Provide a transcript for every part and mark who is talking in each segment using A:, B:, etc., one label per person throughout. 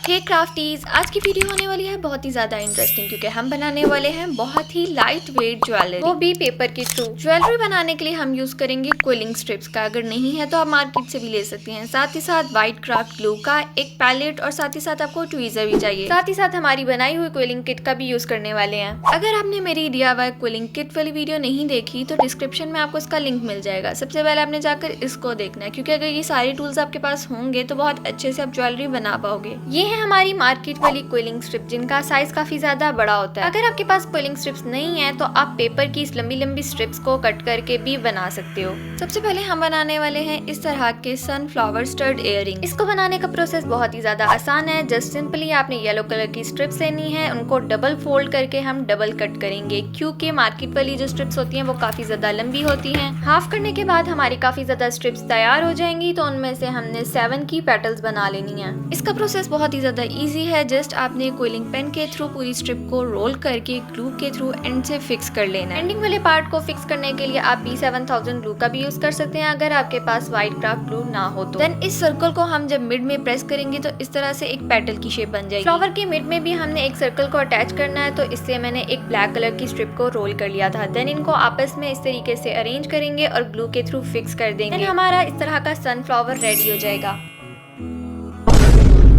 A: हे क्राफ्टीज, आज की वीडियो होने वाली है बहुत ही ज्यादा इंटरेस्टिंग क्योंकि हम बनाने वाले हैं बहुत ही लाइट वेट ज्वेलरी, वो भी पेपर के थ्रू। ज्वेलरी बनाने के लिए हम यूज करेंगे क्विलिंग स्ट्रिप्स का, अगर नहीं है तो आप मार्केट से भी ले सकते हैं। साथ ही साथ व्हाइट क्राफ्ट ग्लू का एक पैलेट और साथ ही साथ आपको ट्वीजर भी चाहिए। साथ ही साथ हमारी बनाई हुई क्विलिंग किट का भी यूज करने वाले हैं। अगर आपने मेरी DIY क्विलिंग किट वाली वीडियो नहीं देखी तो डिस्क्रिप्शन में आपको इसका लिंक मिल जाएगा। सबसे पहले आपने जाकर इसको देखना है क्योंकि अगर ये सारे टूल्स आपके पास होंगे तो बहुत अच्छे से आप ज्वेलरी बना पाओगे। ये है हमारी मार्केट वाली क्विलिंग स्ट्रिप जिनका साइज काफी ज्यादा बड़ा होता है। अगर आपके पास क्विलिंग स्ट्रिप्स नहीं है तो आप पेपर की इस लंबी लंबी स्ट्रिप्स को कट करके भी बना सकते हो। सबसे पहले हम बनाने वाले हैं इस तरह के सनफ्लावर स्टड इयररिंग। इसको बनाने का प्रोसेस बहुत ही ज्यादा आसान है। जस्ट सिंपली आपने येलो कलर की स्ट्रिप्स लेनी है, उनको डबल फोल्ड करके हम डबल कट करेंगे क्योंकि मार्केट वाली जो स्ट्रिप्स होती हैं वो काफी ज्यादा लंबी होती हैं। हाफ करने के बाद हमारी काफी ज्यादा स्ट्रिप्स तैयार हो जाएंगी तो उनमें से हमने 7 की पेटल्स बना लेनी है। इसका प्रोसेस बहुत ही ज्यादा इजी है। जस्ट आपने क्विलिंग पेन के थ्रू पूरी स्ट्रिप को रोल करके ग्लू के थ्रू एंड से फिक्स कर लेना है। एंडिंग वाले पार्ट को फिक्स करने के लिए आप B7000 ग्लू का भी यूज कर सकते हैं अगर आपके पास व्हाइट क्राफ्ट ग्लू ना हो तो। देन इस सर्कल को हम जब मिड में प्रेस करेंगे तो इस तरह से एक पेटल की शेप बन जाएगी। फ्लावर के मिड में भी हमने एक सर्कल को अटैच करना है तो इससे मैंने एक ब्लैक कलर की स्ट्रिप को रोल कर लिया था। देन इनको आपस में इस तरीके से अरेंज करेंगे और ग्लू के थ्रू फिक्स कर देंगे। देन हमारा इस तरह का सनफ्लावर रेडी हो जाएगा।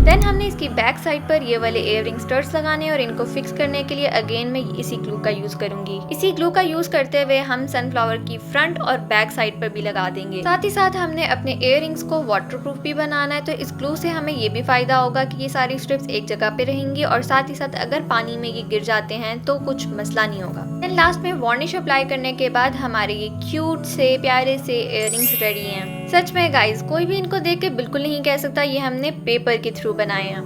A: देन हमने इसकी बैक साइड पर ये वाले इयररिंग स्टड्स लगाने और इनको फिक्स करने के लिए अगेन मैं इसी ग्लू का यूज करूंगी। इसी ग्लू का यूज करते हुए हम सनफ्लावर की फ्रंट और बैक साइड पर भी लगा देंगे। साथ ही साथ हमने अपने इयररिंग्स को वाटरप्रूफ भी बनाना है तो इस ग्लू से हमें ये भी फायदा होगा कि ये सारी स्ट्रिप्स एक जगह पे रहेंगी और साथ ही साथ अगर पानी में ये गिर जाते हैं तो कुछ मसला नहीं होगा। देन लास्ट में वार्निश अप्लाई करने के बाद हमारे ये क्यूट से प्यारे से इयररिंग्स रेडी हैं। सच में गाइस, कोई भी इनको देख के बिल्कुल नहीं कह सकता ये हमने पेपर के थ्रू बनाए हैं।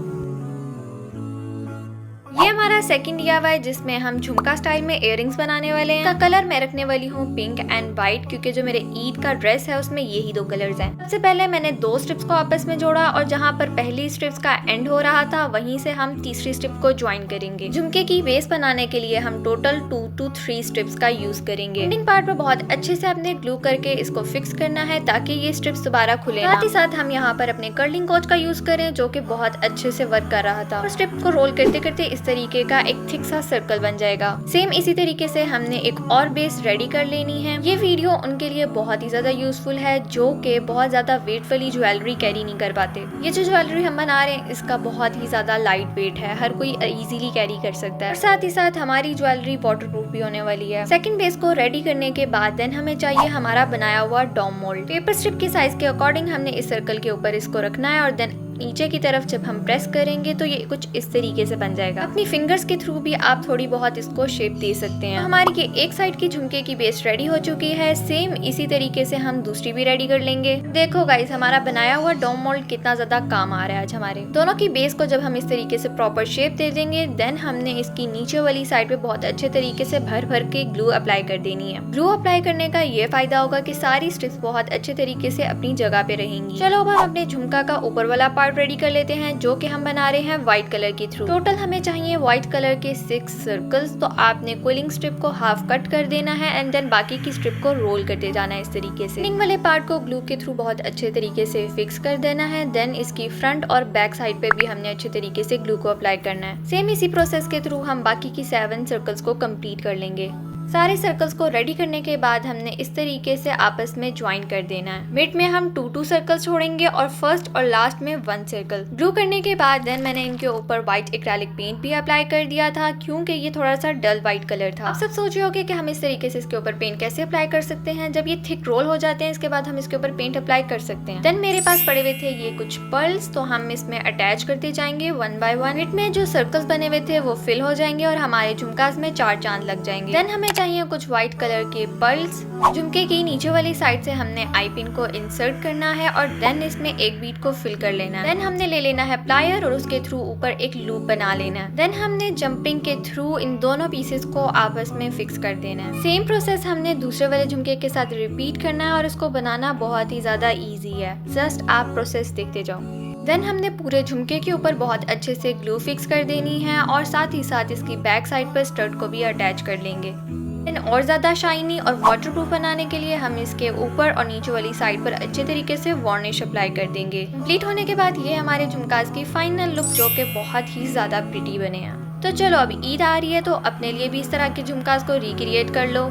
A: ये हमारा सेकंड DIY जिसमें हम झुमका स्टाइल में इयररिंग्स बनाने वाले हैं। इसका कलर मैं रखने वाली हूँ पिंक एंड व्हाइट क्योंकि जो मेरे ईद का ड्रेस है उसमें यही 2 कलर्स हैं। सबसे पहले मैंने 2 स्ट्रिप्स को आपस में जोड़ा और जहाँ पर पहली स्ट्रिप्स का एंड हो रहा था वहीं से हम तीसरी स्ट्रिप को ज्वाइन करेंगे। झुमके की बेस बनाने के लिए हम टोटल 2 to 3 स्ट्रिप्स का यूज करेंगे। एंडिंग पार्ट पर बहुत अच्छे से आपने ग्लू करके इसको फिक्स करना है ताकि ये स्ट्रिप्स दोबारा खुले ना। साथ ही साथ हम यहाँ पर अपने कर्लिंग कोच का यूज करें जो कि बहुत अच्छे से वर्क कर रहा था और स्ट्रिप को रोल करते करते इस तरीके का एक थिक सा सर्कल बन जाएगा। सेम इसी तरीके से हमने एक और बेस रेडी कर लेनी है। ये वीडियो उनके लिए बहुत ही ज्यादा यूजफुल है जो कि बहुत ज्यादा वेट वाली ज्वेलरी कैरी नहीं कर पाते। ये जो ज्वेलरी हम बना रहे हैं इसका बहुत ही ज्यादा लाइट वेट है, हर कोई इजीली कैरी कर सकता है। और साथ ही साथ हमारी ज्वेलरी वाटरप्रूफ भी होने वाली है। सेकंड बेस को रेडी करने के बाद देन हमें चाहिए हमारा बनाया हुआ डॉम मोल्ड। पेपर स्ट्रिप के साइज के अकॉर्डिंग हमने इस सर्कल के ऊपर इसको रखना है और देन नीचे की तरफ जब हम प्रेस करेंगे तो ये कुछ इस तरीके से बन जाएगा। अपनी फिंगर्स के थ्रू भी आप थोड़ी बहुत इसको शेप दे सकते हैं। हमारी ये एक साइड की झुमके की बेस रेडी हो चुकी है। सेम इसी तरीके से हम दूसरी भी रेडी कर लेंगे। देखो गाइस, हमारा बनाया हुआ डोम मोल्ड कितना ज्यादा काम आ रहा है आज हमारे। दोनों की बेस को जब हम इस तरीके से प्रॉपर शेप दे देंगे देन हमने इसकी नीचे वाली साइड पे बहुत अच्छे तरीके से भर भर के ग्लू अप्लाई कर देनी है। ग्लू अप्लाई करने का ये फायदा होगा कि सारी स्ट्रिप्स बहुत अच्छे तरीके से अपनी जगह पे रहेंगी। चलो अब हम अपने झुमका का ऊपर वाला पार्ट रेडी कर लेते हैं जो कि हम बना रहे हैं व्हाइट कलर के थ्रू। टोटल हमें चाहिए व्हाइट कलर के 6 सर्कल्स। तो आपने क्विलिंग स्ट्रिप को हाफ कट कर देना है एंड देन बाकी की स्ट्रिप को रोल करते जाना है इस तरीके से। एंडिंग वाले पार्ट को ग्लू के थ्रू बहुत अच्छे तरीके से फिक्स कर देना है। देन इसकी फ्रंट और बैक साइड पे भी हमने अच्छे तरीके से ग्लू को अप्लाई करना है। सेम इसी प्रोसेस के थ्रू हम बाकी की 7 सर्कल्स को कंप्लीट कर लेंगे। सारे सर्कल्स को रेडी करने के बाद हमने इस तरीके से आपस में ज्वाइन कर देना है। मिड में हम 2 सर्कल्स छोड़ेंगे और फर्स्ट और लास्ट में 1 सर्कल। ग्लू करने के बाद देन मैंने इनके ऊपर व्हाइट एक्रेलिक पेंट भी अप्लाई कर दिया था क्योंकि ये थोड़ा सा डल व्हाइट कलर था। आप सब सोच रहे होंगे कि हम इस तरीके से इसके ऊपर पेंट कैसे अप्लाई कर सकते हैं। जब ये थिक रोल हो जाते हैं इसके बाद हम इसके ऊपर पेंट अप्लाई कर सकते हैं। देन मेरे पास पड़े हुए थे ये कुछ पर्ल्स तो हम इसमें अटैच करते जाएंगे 1 by 1। मिड में जो सर्कल्स बने हुए थे वो फिल हो जाएंगे और हमारे झुमकास में 4 चांद लग जाएंगे। देन हमें चाहिए कुछ व्हाइट कलर के पर्ल्स। झुमके की नीचे वाली साइड से हमने आई पिन को इंसर्ट करना है और देन इसमें एक बीट को फिल कर लेना है। देन हमने ले लेना है प्लायर और उसके थ्रू ऊपर एक लूप बना लेना है। देन हमने जंपिंग के थ्रू इन दोनों पीसेस को आपस में फिक्स कर देना है। सेम प्रोसेस हमने दूसरे वाले झुमके के साथ रिपीट करना है और इसको बनाना बहुत ही ज्यादा इजी है। जस्ट आप प्रोसेस देखते जाओ। देन हमने पूरे झुमके के ऊपर बहुत अच्छे से ग्लू फिक्स कर देनी है और साथ ही साथ इसकी बैक साइड पर स्टड को भी अटैच कर लेंगे। देन और ज़्यादा शाइनी और वाटरप्रूफ बनाने के लिए हम इसके ऊपर और नीचे वाली साइड पर अच्छे तरीके से वार्निश अप्लाई कर देंगे। कंप्लीट होने के बाद ये हमारे झुमकास की फाइनल लुक जो कि बहुत ही ज़्यादा प्रिटी बने हैं। तो चलो अब ईद आ रही है तो अपने लिए भी इस तरह के झुमकास को रिक्रिएट कर लो।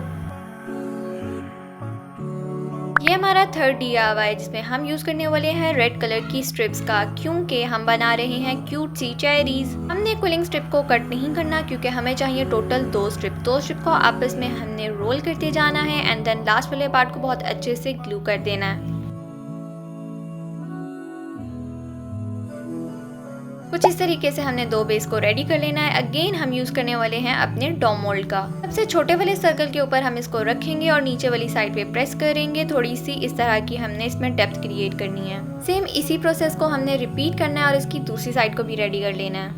A: ये हमारा थर्ड DIY जिसमें हम यूज करने वाले हैं रेड कलर की स्ट्रिप्स का, क्योंकि हम बना रहे हैं क्यूट सी चेरीज। हमने क्विलिंग स्ट्रिप को कट नहीं करना क्योंकि हमें चाहिए टोटल दो स्ट्रिप को आपस में हमने रोल करते जाना है एंड देन लास्ट वाले पार्ट को बहुत अच्छे से ग्लू कर देना है। कुछ इस तरीके से हमने दो बेस को रेडी कर लेना है। अगेन हम यूज करने वाले हैं अपने डॉम मोल्ड का। सबसे छोटे वाले सर्कल के ऊपर हम इसको रखेंगे और नीचे वाली साइड पे प्रेस करेंगे। थोड़ी सी इस तरह की हमने इसमें डेप्थ क्रिएट करनी है। सेम इसी प्रोसेस को हमने रिपीट करना है और इसकी दूसरी साइड को भी रेडी कर लेना है।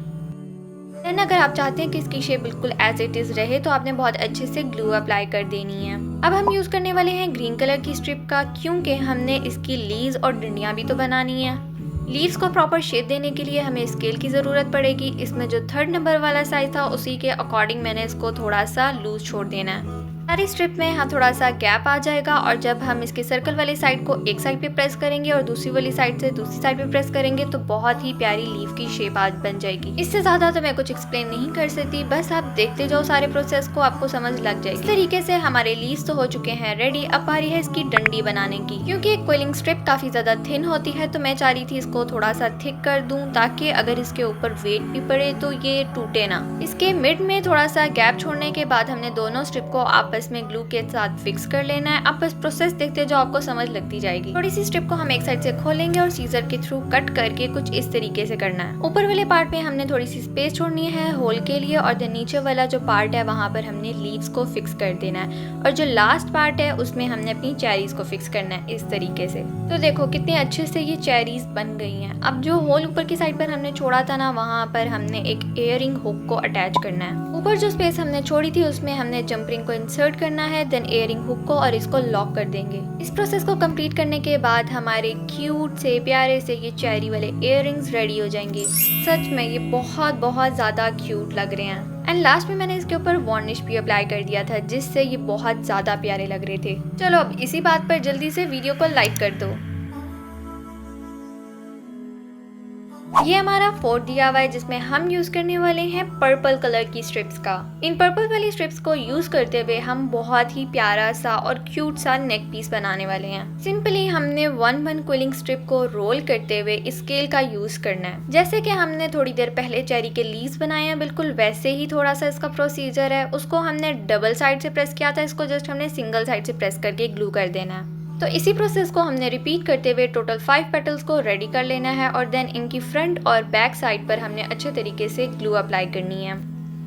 A: देन अगर आप चाहते हैं कि इसकी शेप बिल्कुल एज इट इज रहे तो आपने बहुत अच्छे से ग्लू अप्लाई कर देनी है। अब हम यूज करने वाले हैं ग्रीन कलर की स्ट्रिप का, क्योंकि हमने इसकी लीव्स और डंडियां भी तो बनानी है। लीव्स को प्रॉपर शेप देने के लिए हमें स्केल की ज़रूरत पड़ेगी। इसमें जो थर्ड नंबर वाला साइज था उसी के अकॉर्डिंग मैंने इसको थोड़ा सा लूज छोड़ देना है। सारी स्ट्रिप में हाँ थोड़ा सा गैप आ जाएगा और जब हम इसके सर्कल वाली साइड को एक साइड पे प्रेस करेंगे और दूसरी वाली साइड से दूसरी साइड पे प्रेस करेंगे तो बहुत ही प्यारी लीफ की शेप आज बन जाएगी। इससे ज़्यादा तो मैं कुछ एक्सप्लेन नहीं कर सकती, बस आप देखते जाओ सारे प्रोसेस को, आपको समझ लग जाएगी। इस तरीके से हमारे लीव्स तो हो चुके हैं रेडी। अब आ रही है इसकी डंडी बनाने की। क्योंकि क्विलिंग स्ट्रिप काफ़ी ज़्यादा थिन होती है तो मैं चाह रही थी इसको थोड़ा सा थिक कर दूँ ताकि अगर इसके ऊपर वेट भी पड़े तो ये टूटे ना। इसके मिड में थोड़ा सा गैप छोड़ने के बाद हमने दोनों स्ट्रिप को आपस में ग्लू के साथ फिक्स कर लेना है। आप बस प्रोसेस देखते जाओ, आपको समझ लगती जाएगी। थोड़ी सी स्ट्रिप को हम एक साइड से खोलेंगे और सीजर के थ्रू कट करके कुछ इस तरीके से करना है। ऊपर वाले पार्ट में हमने थोड़ी सी स्पेस छोड़नी है होल के लिए और देन नीचे वाला जो पार्ट है वहाँ पर हमने लीव्स को फिक्स कर देना है और जो लास्ट पार्ट है उसमें हमने अपनी चेरीज को फिक्स करना है इस तरीके से। तो देखो कितने अच्छे से ये चेरीज बन गई हैं। अब जो होल ऊपर की साइड पर हमने छोड़ा था ना, वहाँ पर हमने एक इयरिंग हुक को अटैच करना है। ऊपर जो स्पेस हमने छोड़ी थी उसमें हमने जंप रिंग को इंसर्ट करना है, देन इयरिंग हुक को और इसको लॉक कर देंगे। इस प्रोसेस को कंप्लीट करने के बाद हमारे क्यूट से प्यारे से ये चेरी वाले इयरिंग्स रेडी हो जाएंगे। सच में ये बहुत बहुत ज्यादा क्यूट लग रहे हैं। एंड लास्ट में मैंने इसके ऊपर वार्निश भी अप्लाई कर दिया था जिससे ये बहुत ज्यादा प्यारे लग रहे थे। चलो अब इसी बात पर जल्दी से वीडियो को लाइक कर दो। ये हमारा फोर्थ DIY जिसमें हम यूज करने वाले हैं पर्पल कलर की स्ट्रिप्स का। इन पर्पल वाली स्ट्रिप्स को यूज करते हुए हम बहुत ही प्यारा सा और क्यूट सा नेक पीस बनाने वाले हैं। सिंपली हमने 1-1 क्विलिंग स्ट्रिप को रोल करते हुए स्केल का यूज करना है। जैसे कि हमने थोड़ी देर पहले चेरी के लीव्स बनाए हैं, बिल्कुल वैसे ही थोड़ा सा इसका प्रोसीजर है। उसको हमने डबल साइड से प्रेस किया था, इसको जस्ट हमने सिंगल साइड से प्रेस करके ग्लू कर देना है। तो इसी प्रोसेस को हमने रिपीट करते हुए टोटल 5 पेटल्स को रेडी कर लेना है और देन इनकी फ्रंट और बैक साइड पर हमने अच्छे तरीके से ग्लू अप्लाई करनी है।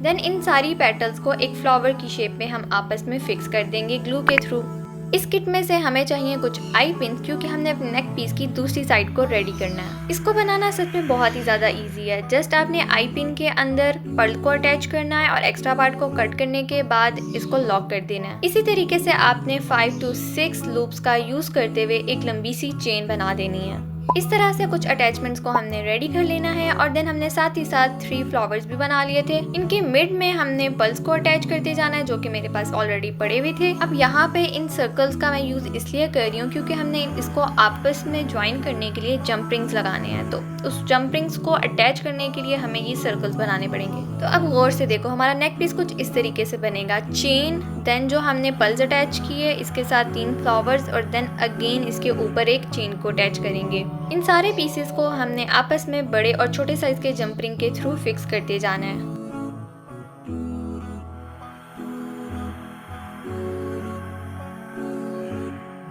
A: देन इन सारी पेटल्स को एक फ्लावर की शेप में हम आपस में फिक्स कर देंगे ग्लू के थ्रू। इस किट में से हमें चाहिए कुछ आई पिन क्योंकि हमने अपने नेक पीस की दूसरी साइड को रेडी करना है। इसको बनाना सच में बहुत ही ज़्यादा इजी है। जस्ट आपने आई पिन के अंदर पर्ल को अटैच करना है और एक्स्ट्रा पार्ट को कट करने के बाद इसको लॉक कर देना है। इसी तरीके से आपने 5 to 6 लूप्स का यूज करते हुए एक लंबी सी चेन बना देनी है। इस तरह से कुछ अटैचमेंट्स को हमने रेडी कर लेना है और देन हमने साथ ही साथ 3 फ्लावर्स भी बना लिए थे। इनके मिड में हमने पल्स को अटैच करते जाना है जो कि मेरे पास ऑलरेडी पड़े हुए थे। अब यहाँ पे इन सर्कल्स का मैं यूज इसलिए कर रही हूँ क्योंकि हमने इसको आपस में ज्वाइन करने के लिए जंप रिंग्स लगाने हैं, तो उस जंप रिंग्स को अटैच करने के लिए हमें ये सर्कल्स बनाने पड़ेंगे। तो अब गौर से देखो, हमारा नेक पीस कुछ इस तरीके से बनेगा। चेन, देन जो हमने पल्स अटैच किए इसके साथ 3 फ्लावर्स और देन अगेन इसके ऊपर एक चेन को अटैच करेंगे। इन सारे पीसेस को हमने आपस में बड़े और छोटे साइज के जंप रिंग के थ्रू फिक्स करते जाना है।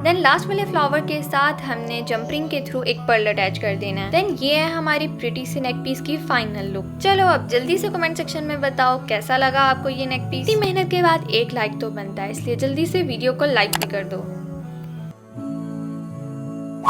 A: देन लास्ट वाले फ्लावर के साथ हमने जंप रिंग के थ्रू एक पर्ल अटैच कर देना है। देन ये है हमारी प्रिटी सी नेक पीस की फाइनल लुक। चलो अब जल्दी से कमेंट सेक्शन में बताओ कैसा लगा आपको ये नेक पीस। इतनी मेहनत के बाद एक लाइक तो बनता है, इसलिए जल्दी से वीडियो को लाइक भी कर दो।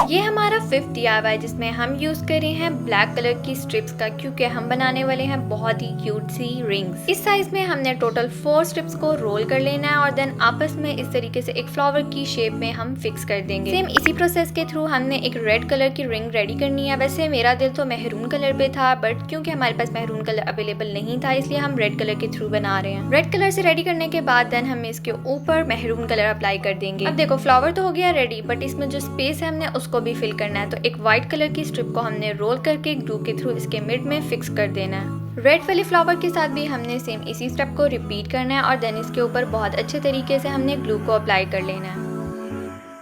A: ये हमारा 5th DIY जिसमें हम यूज कर रहे हैं ब्लैक कलर की स्ट्रिप्स का, क्योंकि हम बनाने वाले हैं बहुत ही क्यूट सी रिंग्स। इस साइज में हमने टोटल 4 स्ट्रिप्स को रोल कर लेना है और देन आपस में इस तरीके से एक फ्लावर की शेप में हम फिक्स कर देंगे। सेम इसी प्रोसेस के थ्रू हमने एक रेड कलर की रिंग रेडी करनी है। वैसे मेरा दिल तो मेहरून कलर पे था, बट क्योंकि हमारे पास मेहरून कलर अवेलेबल नहीं था इसलिए हम रेड कलर के थ्रू बना रहे हैं। रेड कलर से रेडी करने के बाद देन हम इसके ऊपर मेहरून कलर अप्लाई कर देंगे। अब देखो फ्लावर तो हो गया रेडी, बट इसमें जो स्पेस है हमने उसको भी फिल करना है। तो एक व्हाइट कलर की स्ट्रिप को हमने रोल करके ग्लू के थ्रू इसके मिड में फिक्स कर देना है। रेड वाली फ्लावर के साथ भी हमने सेम इसी स्टेप को रिपीट करना है और देन इसके ऊपर बहुत अच्छे तरीके से हमने ग्लू को अप्लाई कर लेना है।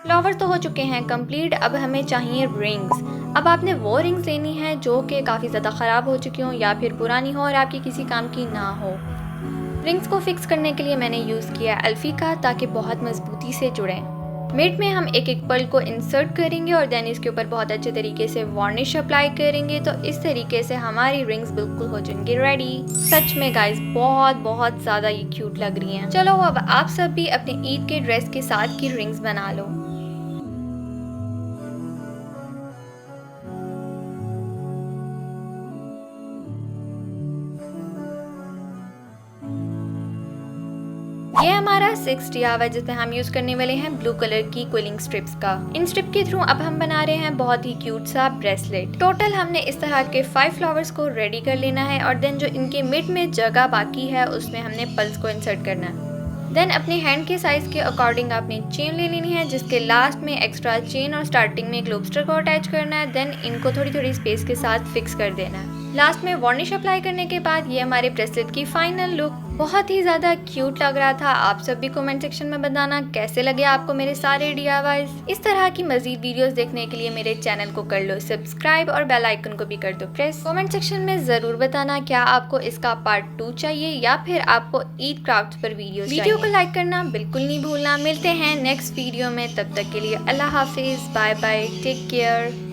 A: फ्लावर तो हो चुके हैं कंप्लीट, अब हमें चाहिए रिंग्स। अब आपने वो रिंग्स लेनी है जो कि काफ़ी ज़्यादा ख़राब हो चुकी हो या फिर पुरानी हो और आपकी किसी काम की ना हो। रिंग्स को फिक्स करने के लिए मैंने यूज़ किया एल्फी का, ताकि बहुत मजबूती से जुड़ें। मिड में हम एक एक पर्ल को इंसर्ट करेंगे और देन इसके ऊपर बहुत अच्छे तरीके से वार्निश अप्लाई करेंगे। तो इस तरीके से हमारी रिंग्स बिल्कुल हो जाएंगी रेडी। सच में गाइस बहुत ज़्यादा ये क्यूट लग रही हैं। चलो अब आप सब भी अपने ईद के ड्रेस के साथ की रिंग्स बना लो। ये हमारा 6th DIY जिसमें हम यूज करने वाले हैं ब्लू कलर की क्विलिंग स्ट्रिप्स का। इन स्ट्रिप के थ्रू अब हम बना रहे हैं बहुत ही क्यूट सा ब्रेसलेट। टोटल हमने इस तरह के 5 फ्लावर्स को रेडी कर लेना है और देन जो इनके मिड में जगह बाकी है उसमें हमने पल्स को इंसर्ट करना है। देन अपने हैंड के साइज के अकॉर्डिंग आपने चेन ले लेनी है, जिसके लास्ट में एक्स्ट्रा चेन और स्टार्टिंग में एक लोबस्टर को अटैच करना है। देन इनको थोड़ी थोड़ी स्पेस के साथ फिक्स कर देना है। लास्ट में वार्निश अप्लाई करने के बाद ये हमारे ब्रेसलेट की फाइनल लुक। बहुत ही ज़्यादा क्यूट लग रहा था। आप सब भी कमेंट सेक्शन में बताना कैसे लगे आपको मेरे सारे DIYs। इस तरह की मजीद वीडियोस देखने के लिए मेरे चैनल को कर लो सब्सक्राइब और बेल आइकन को भी कर दो प्रेस। कमेंट सेक्शन में ज़रूर बताना क्या आपको इसका पार्ट 2 चाहिए या फिर आपको ईद क्राफ्ट्स पर वीडियो को लाइक करना बिल्कुल नहीं भूलना। मिलते हैं नेक्स्ट वीडियो में, तब तक के लिए अल्लाह हाफिज़, बाय बाय, टेक केयर।